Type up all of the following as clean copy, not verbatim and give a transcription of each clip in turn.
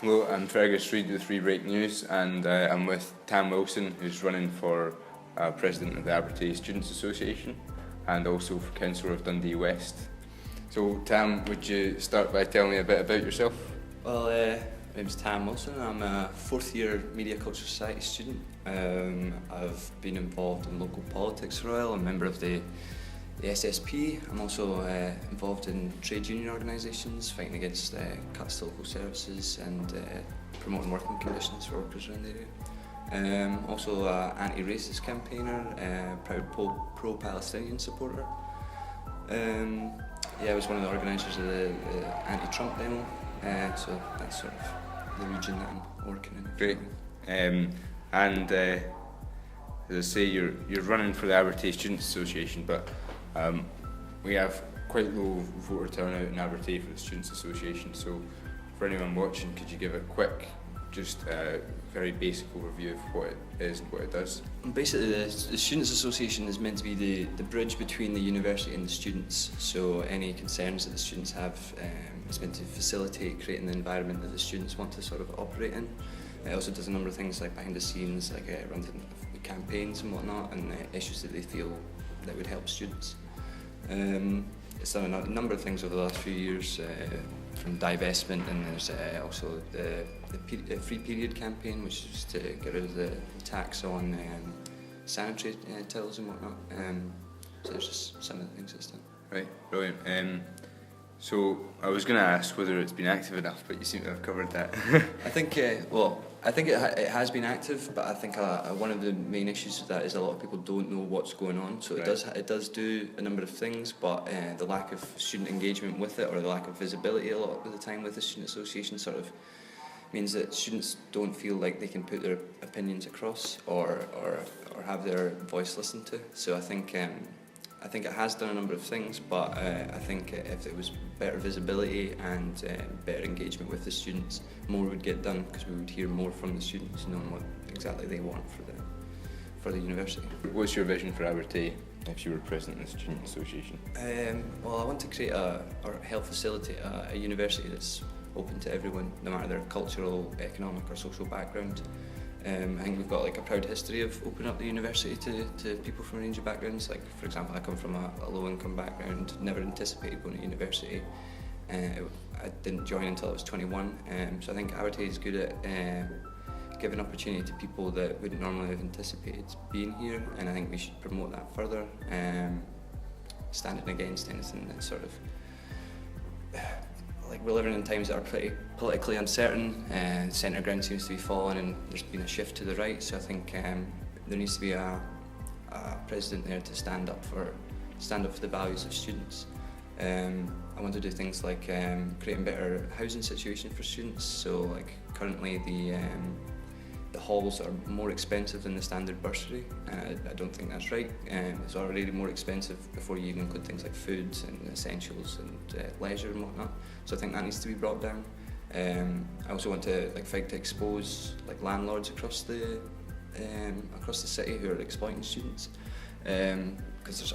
Hello, I'm Fergus Reid with Rebreak News, and I'm with Tam Wilson, who's running for President of the Abertay Students Association and also for councillor of Dundee West. So Tam, would you start by telling me a bit about yourself? Well, my name's Tam Wilson. I'm a fourth year Media Culture Society student. I've been involved in local politics for a while. I'm a member of the SSP. I'm also involved in trade union organisations, fighting against cuts to local services and promoting working conditions for workers around the area. Also an anti-racist campaigner, proud pro-Palestinian supporter. I was one of the organisers of the anti-Trump demo, so that's sort of the region that I'm working in. Great. As I say, you're running for the Abertay Students Association, but we have quite low voter turnout in Abertay for the Students Association, so for anyone watching, could you give a quick, just very basic overview of what it is and what it does? Basically, the Students Association is meant to be the bridge between the university and the students, so any concerns that the students have, it's meant to facilitate creating the environment that the students want to sort of operate in. It also does a number of things like behind the scenes, like running campaigns and whatnot, and issues that they feel that would help students. It's done a number of things over the last few years, from divestment, and there's also the free period campaign, which is to get rid of the tax on sanitary towels and whatnot. So there's just some of the things that's done. Right, brilliant. So I was going to ask whether it's been active enough, but you seem to have covered that. I think, I think it has been active, but I think one of the main issues with that is a lot of people don't know what's going on. So right. It does do a number of things, but the lack of student engagement with it, or the lack of visibility a lot of the time with the student association, sort of means that students don't feel like they can put their opinions across or have their voice listened to. So I think it has done a number of things, but I think if it was better visibility and better engagement with the students, more would get done, because we would hear more from the students, knowing what exactly they want for the university. What's your vision for Abertay if you were president of the Student Association? Well, I want to create or help facilitate a university that's open to everyone, no matter their cultural, economic or social background. I think we've got like a proud history of opening up the university to people from a range of backgrounds. Like, for example, I come from a low-income background, never anticipated going to university. I didn't join until I was 21, so I think Abertay is good at giving opportunity to people that wouldn't normally have anticipated being here, and I think we should promote that further, standing against anything that's sort of like, we're living in times that are pretty politically uncertain, and centre ground seems to be falling, and there's been a shift to the right. So I think there needs to be a president there to stand up for the values of students. I want to do things like creating better housing situation for students. So like currently the halls are more expensive than the standard bursary, and I don't think that's right. It's already more expensive before you even include things like food and essentials and leisure and whatnot. So I think that needs to be brought down. I also want to fight to expose landlords across the city who are exploiting students. Because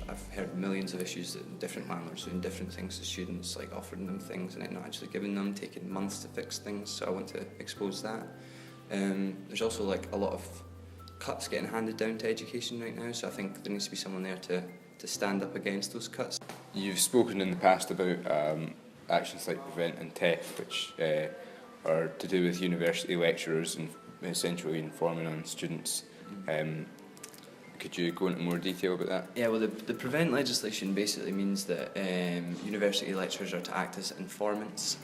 I've heard millions of issues that different landlords doing different things to students, like offering them things and then not actually giving them, taking months to fix things. So I want to expose that. There's also a lot of cuts getting handed down to education right now, so I think there needs to be someone there to stand up against those cuts. You've spoken in the past about actions like Prevent and TEF, which are to do with university lecturers and essentially informing on students. Could you go into more detail about that? Yeah, well, the Prevent legislation basically means that university lecturers are to act as informants,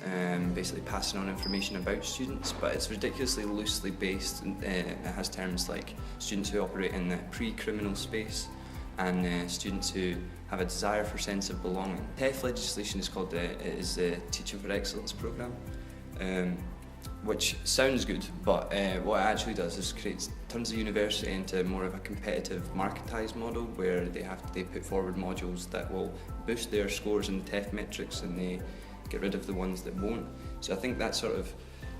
basically passing on information about students, but it's ridiculously loosely based. It has terms like students who operate in the pre-criminal space and students who have a desire for sense of belonging. TEF legislation is called the Teaching for Excellence programme. Which sounds good, but what it actually does is turns the university into more of a competitive marketised model, where they put forward modules that will boost their scores in the TEF metrics, and they get rid of the ones that won't. So I think that sort of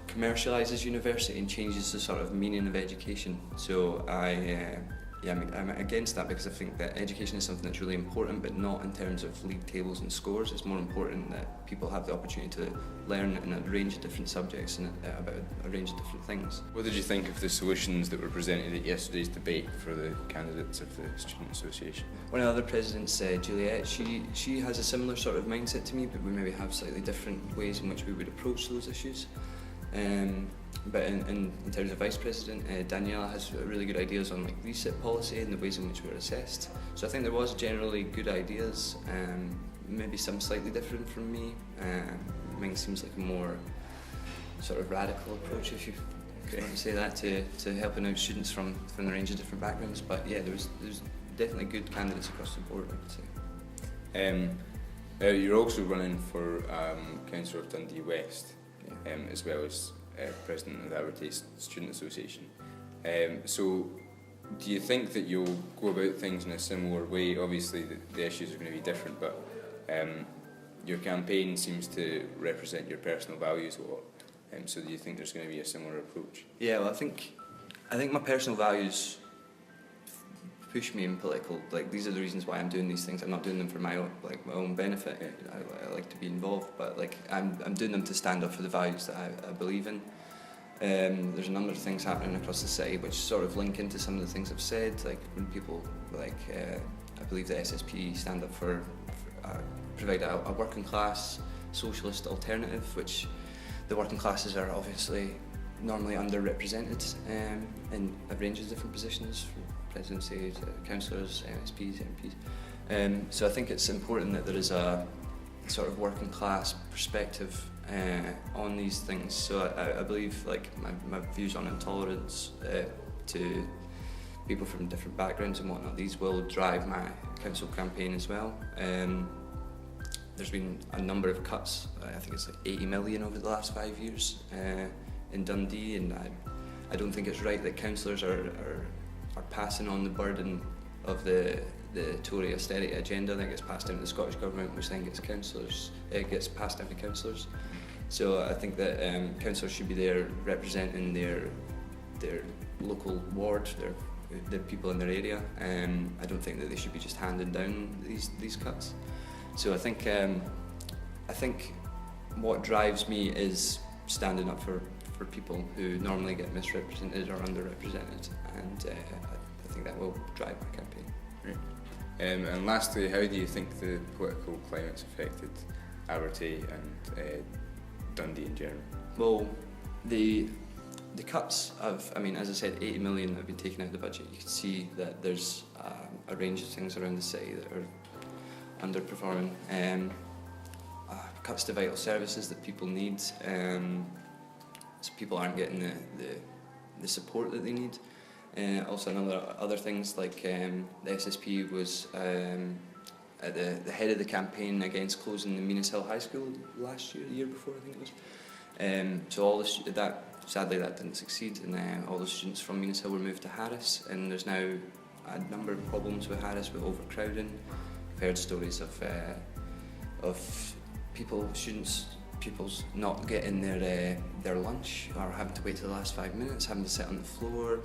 commercialises university and changes the sort of meaning of education. So I Yeah, I'm against that because I think that education is something that's really important, but not in terms of league tables and scores. It's more important that people have the opportunity to learn in a range of different subjects and about a range of different things. What did you think of the solutions that were presented at yesterday's debate for the candidates of the Student Association? One of the other presidents, Juliet, she has a similar sort of mindset to me, but we maybe have slightly different ways in which we would approach those issues. But in terms of Vice President, Daniela has really good ideas on like reset policy and the ways in which we're assessed. So I think there was generally good ideas, maybe some slightly different from me. Mine seems like a more sort of radical approach, if you want to say that, to helping out students from a range of different backgrounds. But yeah, there's definitely good candidates across the board, I would say. You're also running for councillor of Dundee West, as well as president of the Abertay Students Association. So do you think that you'll go about things in a similar way? Obviously the issues are going to be different, but your campaign seems to represent your personal values a lot. So do you think there's going to be a similar approach? Yeah, well, I think my personal values push me in political. Like, these are the reasons why I'm doing these things. I'm not doing them for my own benefit. Yeah. I like to be involved, but like I'm doing them to stand up for the values that I believe in. There's a number of things happening across the city which sort of link into some of the things I've said. Like when people I believe the SSP stand up for provide a working class socialist alternative, which the working classes are obviously normally underrepresented in a range of different positions, from presidency to councillors, MSPs, MPs. So I think it's important that there is a sort of working class perspective on these things. So I believe like my views on intolerance to people from different backgrounds and whatnot, these will drive my council campaign as well. There's been a number of cuts, I think it's like 80 million over the last 5 years in Dundee, and I don't think it's right that councillors are passing on the burden of the Tory austerity agenda that gets passed down to the Scottish Government, which then gets passed down to councillors. So I think that councillors should be there representing their local ward, the people in their area. I don't think that they should be just handing down these cuts. So I think what drives me is standing up for people who normally get misrepresented or underrepresented, and I think that will drive my campaign. Right. And lastly, how do you think the political climate's affected Abertay and Dundee in general? Well, the cuts have, as I said, 80 million have been taken out of the budget. You can see that there's a range of things around the city that are underperforming. Cuts to vital services that people need, so people aren't getting the support that they need. Also, other things like the SSP was at the head of the campaign against closing the Minas Hill High School last year, the year before I think it was. So all sadly that didn't succeed, and all the students from Minas Hill were moved to Harris, and there's now a number of problems with Harris with overcrowding. I've heard stories of pupils not getting their lunch, or having to wait till the last 5 minutes, having to sit on the floor.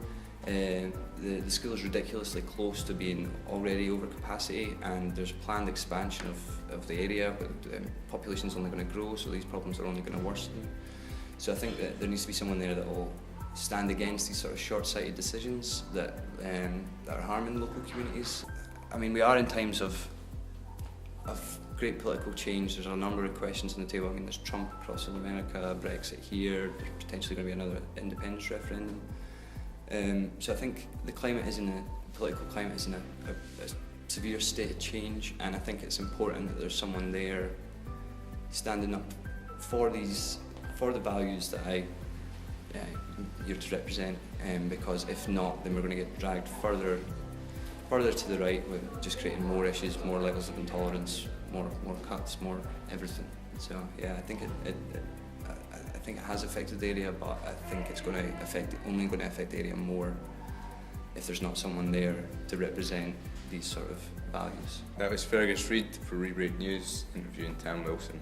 The school is ridiculously close to being already over capacity, and there's planned expansion of the area, but the population is only going to grow, so these problems are only going to worsen. So I think that there needs to be someone there that will stand against these sort of short-sighted decisions that are harming local communities. We are in times of great political change. There's a number of questions on the table. There's Trump crossing America, Brexit here, there's potentially going to be another independence referendum. So I think the political climate is in a severe state of change, and I think it's important that there's someone there standing up for the values that I'm here to represent, because if not, then we're going to get dragged further to the right, with just creating more issues, more levels of intolerance, more cuts, more everything. So yeah, I think it has affected the area, but I think it's only going to affect the area more if there's not someone there to represent these sort of values. That was Fergus Reid for Rebreak News, interviewing Tam Wilson.